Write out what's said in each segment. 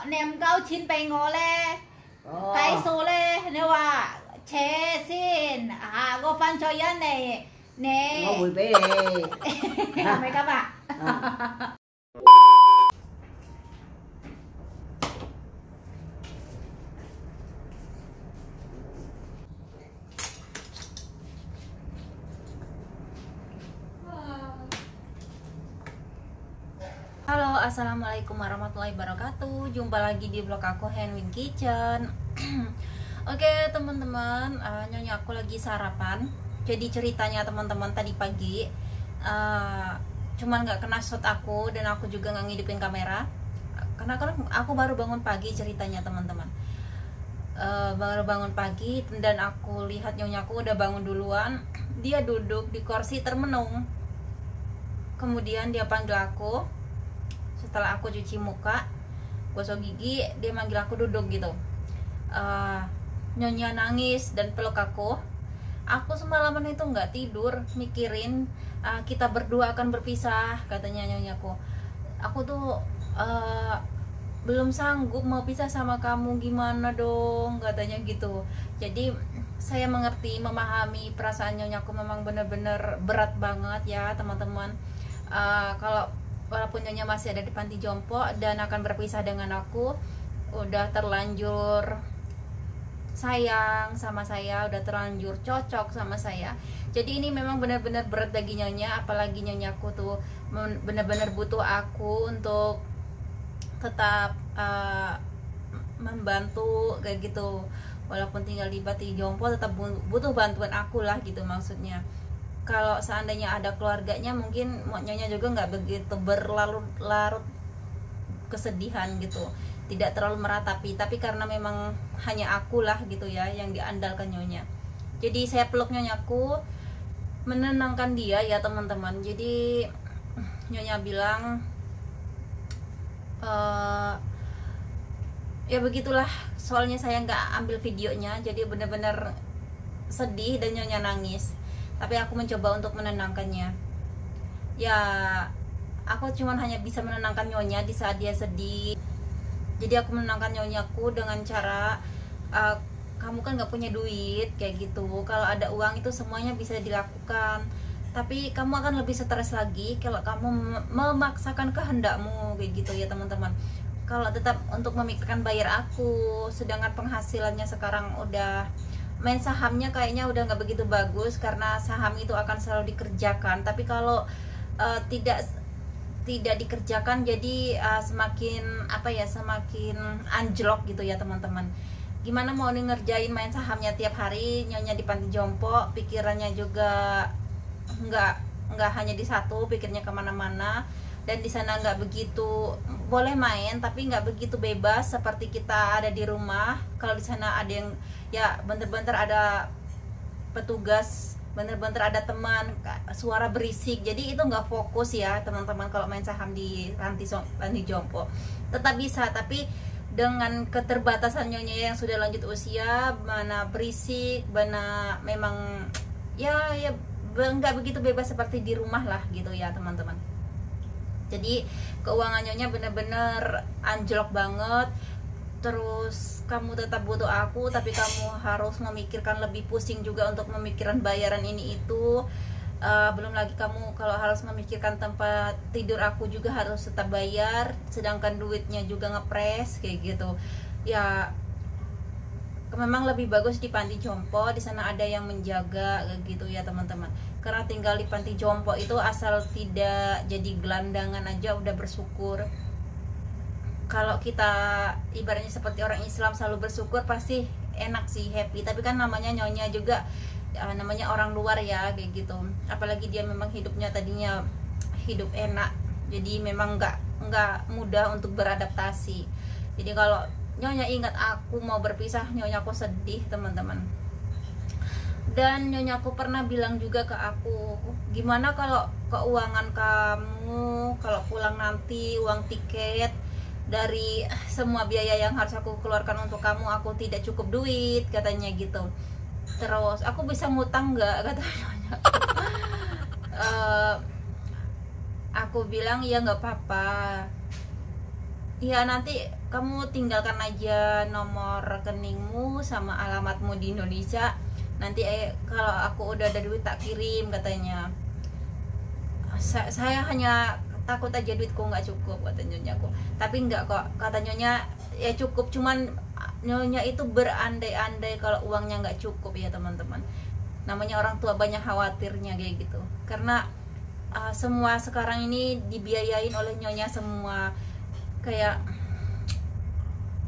nem kau chin pe ngole kai sole ne wa che sin go fan cho yan này nè ngồi bể mấy các bạn. Halo, assalamualaikum warahmatullahi wabarakatuh. Jumpa lagi di vlog aku Handwin Kitchen. Oke teman-teman, nyonya aku lagi sarapan. Jadi ceritanya teman-teman tadi pagi, cuman nggak kena shot aku dan aku juga nggak ngidupin kamera. Karena kan aku baru bangun pagi ceritanya teman-teman. Baru bangun pagi dan aku lihat nyonya aku udah bangun duluan. Dia duduk di kursi termenung. Kemudian dia panggil aku. Setelah aku cuci muka, gosok gigi, dia manggil aku duduk gitu. Nyonya nangis dan peluk aku. Aku semalaman itu nggak tidur, mikirin kita berdua akan berpisah, katanya nyonyaku. Aku tuh belum sanggup mau pisah sama kamu, gimana dong, katanya gitu. Jadi saya mengerti, memahami perasaan nyonyaku memang bener-bener berat banget ya teman-teman. Kalau walaupun nyonya masih ada di panti jompo dan akan berpisah dengan aku, udah terlanjur sayang sama saya, udah terlanjur cocok sama saya. Jadi ini memang benar-benar berat bagi nyonya, apalagi nyonya aku tuh benar-benar butuh aku untuk tetap membantu kayak gitu. Walaupun tinggal di panti jompo tetap butuh bantuan aku lah gitu maksudnya. Kalau seandainya ada keluarganya mungkin nyonya juga nggak begitu berlarut-larut kesedihan gitu, tidak terlalu meratapi. Tapi karena memang hanya akulah gitu ya yang diandalkan nyonya. Jadi saya peluk nyonyaku, menenangkan dia ya teman-teman. Jadi nyonya bilang ya begitulah, soalnya saya nggak ambil videonya, jadi benar-benar sedih dan nyonya nangis. Tapi aku mencoba untuk menenangkannya. Ya, aku cuman hanya bisa menenangkan nyonya di saat dia sedih. Jadi aku menenangkan nyonyaku dengan cara kamu kan nggak punya duit kayak gitu. Kalau ada uang itu semuanya bisa dilakukan. Tapi kamu akan lebih stres lagi kalau kamu memaksakan kehendakmu kayak gitu ya teman-teman. Kalau tetap untuk memikirkan bayar aku, sedangkan penghasilannya sekarang udah main sahamnya kayaknya udah nggak begitu bagus karena saham itu akan selalu dikerjakan. Tapi kalau tidak dikerjakan jadi semakin apa ya, semakin anjlok gitu ya teman-teman. Gimana mau ngerjain main sahamnya tiap hari? Nyonya di panti jompo pikirannya juga nggak hanya di satu, pikirnya kemana-mana. Dan di sana nggak begitu boleh main, tapi nggak begitu bebas seperti kita ada di rumah. Kalau di sana ada yang ya bener-bener ada petugas, bener-bener ada teman, suara berisik, jadi itu nggak fokus ya teman-teman. Kalau main saham di panti jompo tetap bisa, tapi dengan keterbatasan nyonya yang sudah lanjut usia, mana berisik, mana memang ya nggak begitu bebas seperti di rumah lah gitu ya teman-teman. Jadi keuangan nyonya bener-bener anjlok banget. Terus kamu tetap butuh aku, tapi kamu harus memikirkan lebih pusing juga untuk memikirkan bayaran ini itu. Belum lagi kamu kalau harus memikirkan tempat tidur aku juga harus tetap bayar, sedangkan duitnya juga ngepres kayak gitu. Ya memang lebih bagus di panti jompo, di sana ada yang menjaga kayak gitu ya teman-teman. Karena tinggal di panti jompo itu asal tidak jadi gelandangan aja udah bersyukur. Kalau kita ibaratnya seperti orang Islam selalu bersyukur, pasti enak sih, happy. Tapi kan namanya nyonya juga namanya orang luar ya kayak gitu. Apalagi dia memang hidupnya tadinya hidup enak, jadi memang nggak mudah untuk beradaptasi. Jadi kalau nyonya ingat aku mau berpisah, nyonya aku sedih teman-teman. Dan nyonya aku pernah bilang juga ke aku, gimana kalau keuangan kamu kalau pulang nanti, uang tiket dari semua biaya yang harus aku keluarkan untuk kamu, aku tidak cukup duit, katanya gitu. Terus aku bisa ngutang nggak, katanya. Aku bilang ya nggak apa-apa ya, nanti kamu tinggalkan aja nomor rekeningmu sama alamatmu di Indonesia, nanti kalau aku udah ada duit tak kirim, katanya. Saya hanya takut aja duitku nggak cukup, kata nyonyaku. Tapi enggak kok, kata nyonya, ya cukup, cuman nyonya itu berandai-andai kalau uangnya nggak cukup ya teman-teman. Namanya orang tua banyak khawatirnya kayak gitu, karena semua sekarang ini dibiayain oleh nyonya semua, kayak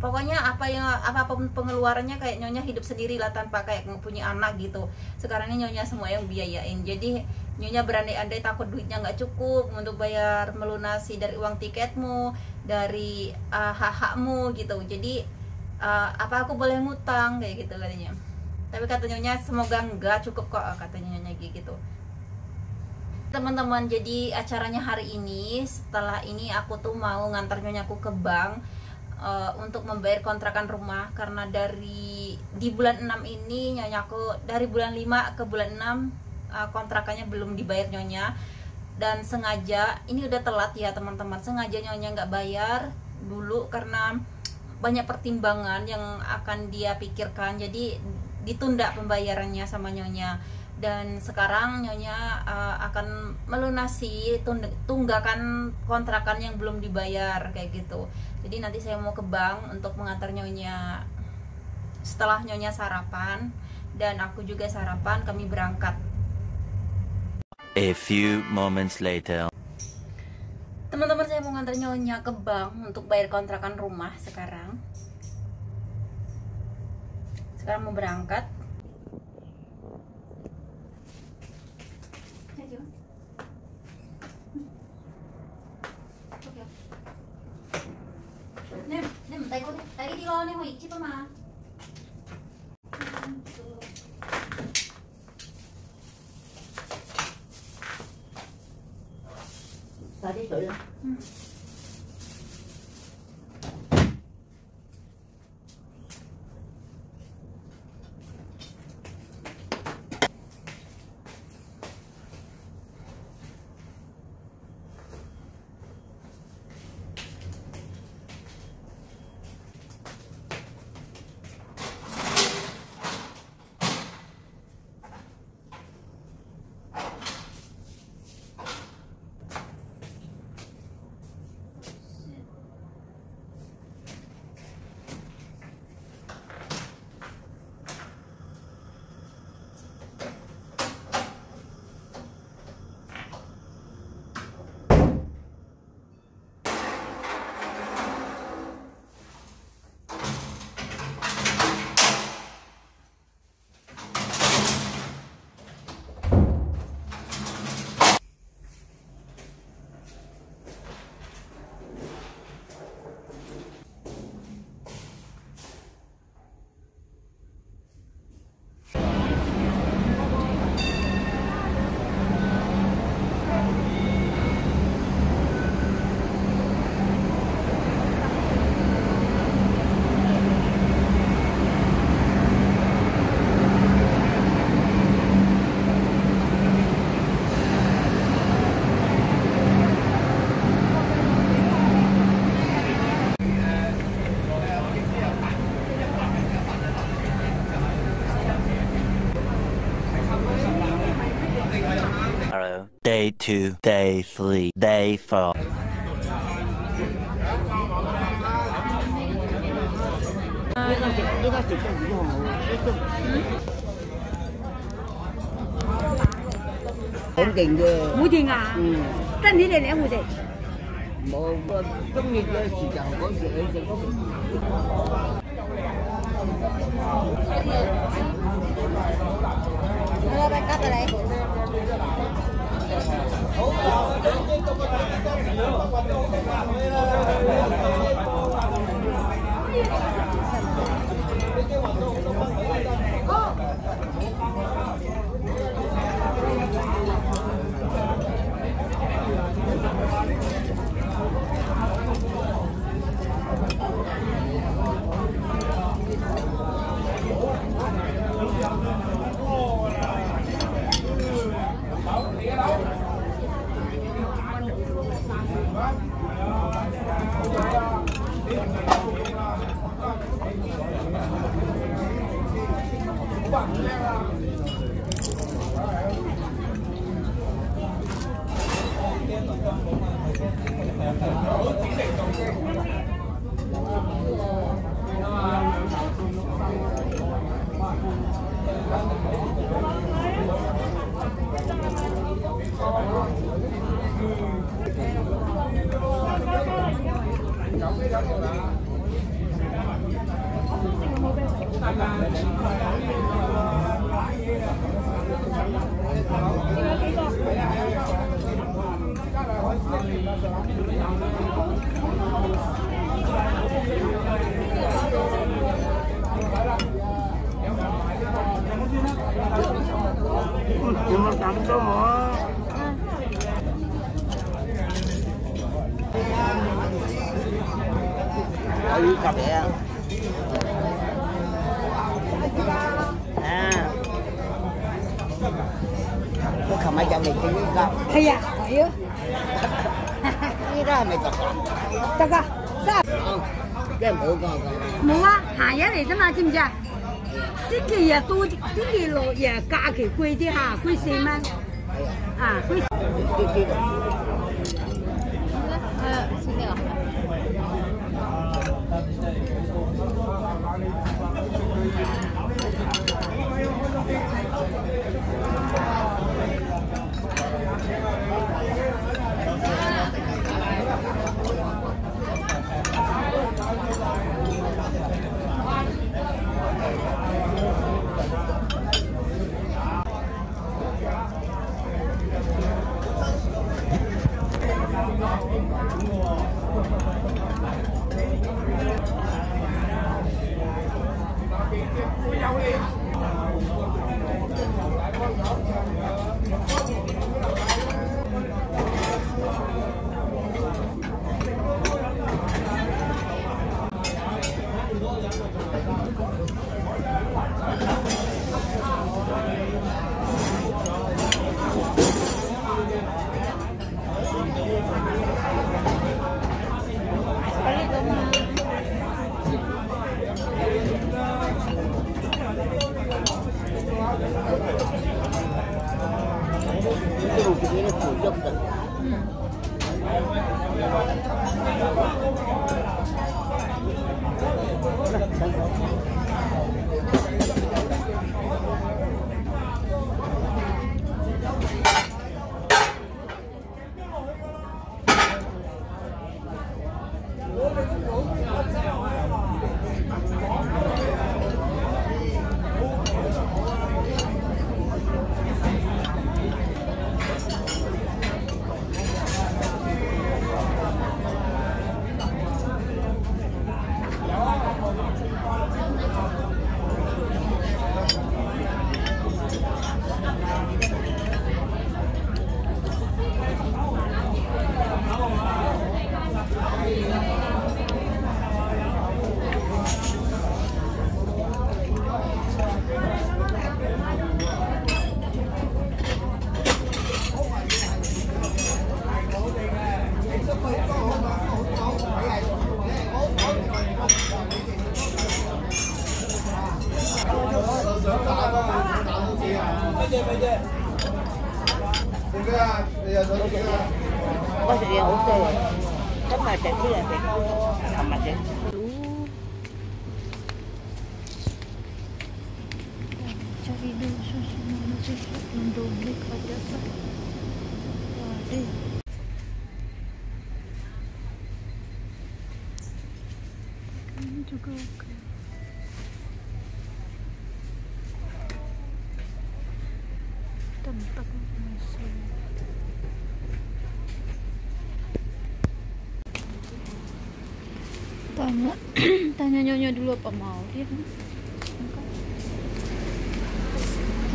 pokoknya apapun pengeluarannya kayak nyonya hidup sendiri lah tanpa kayak punya anak gitu. Sekarang ini nyonya semua yang biayain, jadi nyonya berandai-andai takut duitnya nggak cukup untuk bayar melunasi dari uang tiketmu, dari hak-hakmu gitu. Jadi apa aku boleh ngutang kayak gitu katanya. Tapi kata nyonya semoga nggak cukup kok, katanya nyonya gitu. Teman-teman, jadi acaranya hari ini, setelah ini aku tuh mau ngantar nyonyaku ke bank untuk membayar kontrakan rumah, karena di bulan 6 ini nyonyaku, dari bulan 5 ke bulan 6 kontrakannya belum dibayar nyonya. Dan sengaja, ini udah telat ya teman-teman, sengaja nyonya nggak bayar dulu karena banyak pertimbangan yang akan dia pikirkan, jadi ditunda pembayarannya sama nyonya. Dan sekarang nyonya akan melunasi tunggakan kontrakan yang belum dibayar kayak gitu. Jadi nanti saya mau ke bank untuk mengantar nyonya. Setelah nyonya sarapan dan aku juga sarapan, kami berangkat. A few moments later. Teman-teman, saya mau ngantar nyonya ke bank untuk bayar kontrakan rumah sekarang. Sekarang mau berangkat. Nem, tadi di bawah nih mau icip mah. Tadi sudah. Day 2, Day 3, Day 4. Ổn định chưa? Mua tiền à? Ừ. Trên thế này mua tiền. Một tốt nghiệp chỉ giàu có sự sẽ có. Hello, bạn cắt ở đây. Tôi không ai dám để cái gì đâu. 係啊，係啊， Cái đó咪特產。得㗎，真係 即係冇個㗎。冇啊，閒日嚟啫嘛，知唔知啊？星期日多啲，星期六日假期貴啲嚇，貴4蚊。啊，貴。啲嚟。 sini lah. Có sự hỗ trợ rất là đẹp chứ là làm mặt đấy. Cari dulu suasana sesuatu untuk mereka datang. Ini juga oke. Tempat masuk. Tanya nyonya dulu apa mau dia.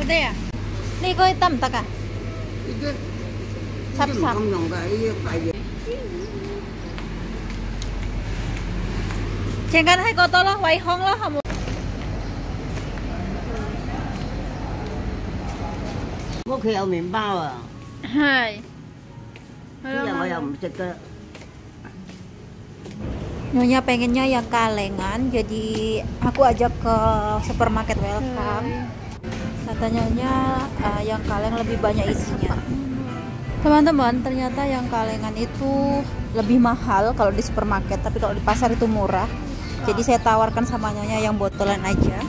Udah ya? Nih kok hitam tak ah? Itu Sap-sap. không dùng cái gì. Jangan hai kotor lah, wai hong lah kamu. Có khi ăn miếng bao à? Hai. Bây giờ bây giờ mình sẽ cơ. Nyonya pengennya yang kalengan, jadi aku ajak ke supermarket Welcome. Kata Nyonya yang kaleng lebih banyak isinya. Teman-teman, ternyata yang kalengan itu lebih mahal kalau di supermarket, tapi kalau di pasar itu murah. Jadi saya tawarkan sama Nyonya yang botolan aja.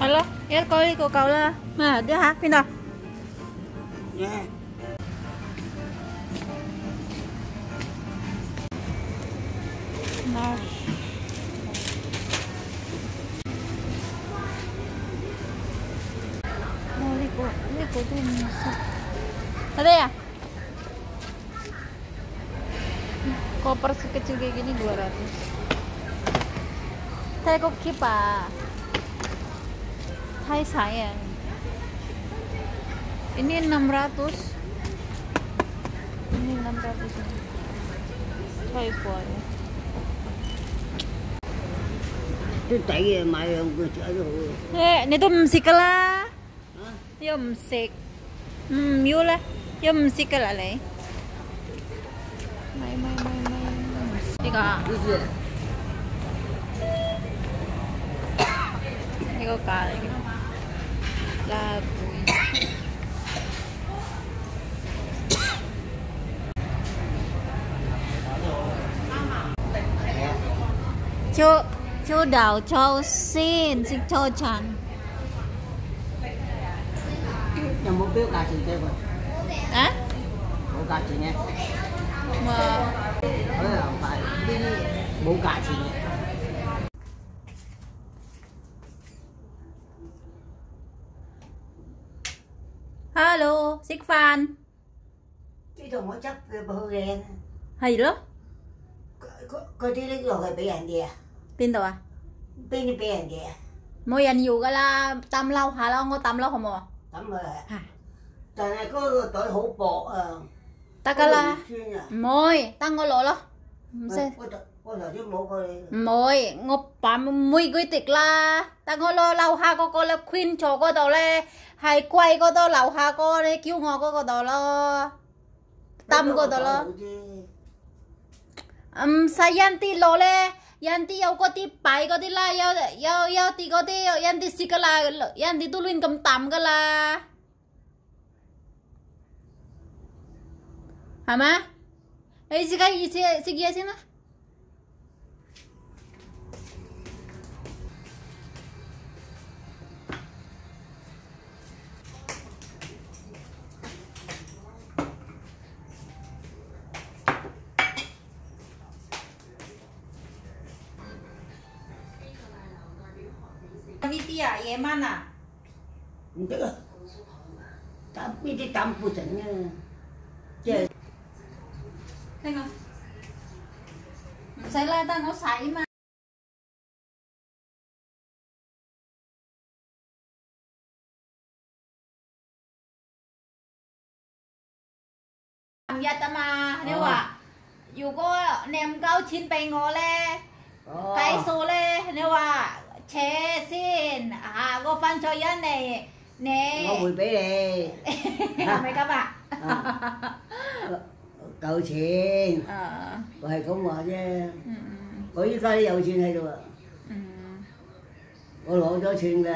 Halo, ya kau lah. Nah, dia ha, pindah. Yeah. Nah. Liko tuh masuk. Ada ya? Koper sekecil kayak gini 200. Thai koki pak. Thai sayang. Ini 600. Ini 600. Thai boy. 都抵嘅，買兩個仔都好。誒，你都唔食噶啦，啊？又唔食，唔要啦，又唔食噶啦你。咪，呢個啊，呢啲呢個咖嚟嘅，拉貝。Châu đào châu xin châu trần.有冇標價錢啫佢？À? 冇價錢嘅，Mà 可能係呢啲冇價錢嘅。Hello, Sik Fan. 呢度我執嘅好靚，係咯，嗰啲拎落去俾人哋啊？邊度啊？邊啲俾人哋啊？冇人要噶啦，抌樓下啦，我抌樓好冇啊？咁啊，嚇，但係嗰個袋好薄啊，得噶啦，穿啊，唔會，等我攞咯，唔使，我頭先冇過你。唔會，我把玫瑰滴啦，等我攞樓下嗰個咧 Queen 座嗰度咧，係貴嗰度樓下嗰個咧，叫我嗰個度咯，抌嗰度咯，唔使人啲攞咧。人哋有嗰啲擺嗰啲啦，有啲嗰啲人哋食噶啦，人哋都亂咁抌噶啦，係咪？你自己食嘢先啦。呢啲啊，夜晚啊，唔得啊！抌呢啲抌不成啊！即係呢個唔使啦，等我洗嘛。尋日啊嘛，你話如果你唔夠錢俾我咧，計數咧，你話。扯先，下個犯錯人嚟，你我會俾你，係咪咁啊？夠錢，我係咁話啫。我依家都有錢喺度啊，我攞咗錢㗎。